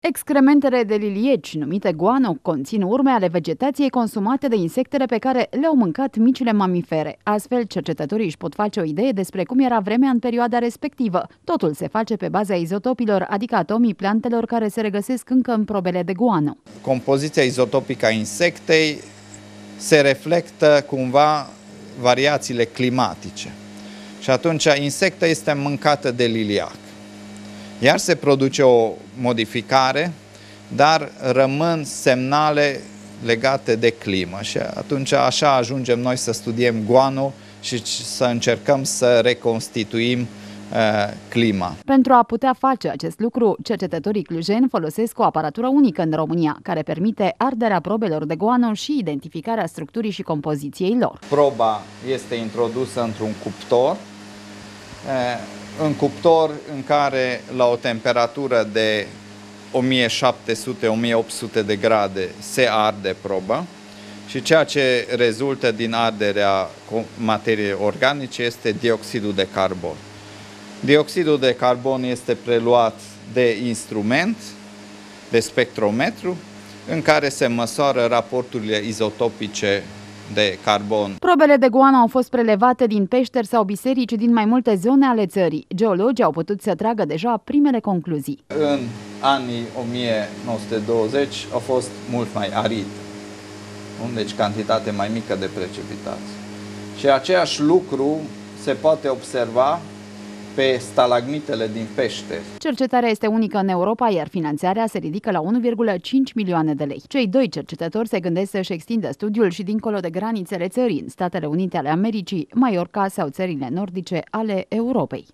Excrementele de lilieci, numite guano, conțin urme ale vegetației consumate de insectele pe care le-au mâncat micile mamifere. Astfel, cercetătorii își pot face o idee despre cum era vremea în perioada respectivă. Totul se face pe baza izotopilor, adică atomii plantelor care se regăsesc încă în probele de guano. Compoziția izotopică a insectei se reflectă cumva variațiile climatice. Și atunci insecta este mâncată de liliac. Iar se produce o modificare, dar rămân semnale legate de climă. Și atunci așa ajungem noi să studiem guano și să încercăm să reconstituim clima. Pentru a putea face acest lucru, cercetătorii clujeni folosesc o aparatură unică în România, care permite arderea probelor de guano și identificarea structurii și compoziției lor. Proba este introdusă într-un cuptor, în care la o temperatură de 1700-1800 de grade se arde proba și ceea ce rezultă din arderea materiei organice este dioxidul de carbon. Dioxidul de carbon este preluat de instrument, de spectrometru, în care se măsoară raporturile izotopice de carbon. Probele de guano au fost prelevate din peșteri sau biserici din mai multe zone ale țării. Geologii au putut să tragă deja primele concluzii. În anii 1920 a fost mult mai arid, deci cantitate mai mică de precipitații. Și același lucru se poate observa pe stalagmitele din peșteri. Cercetarea este unică în Europa, iar finanțarea se ridică la 1,5 milioane de lei. Cei doi cercetători se gândesc să-și extindă studiul și dincolo de granițele țării, în Statele Unite ale Americii, Mallorca sau țările nordice ale Europei.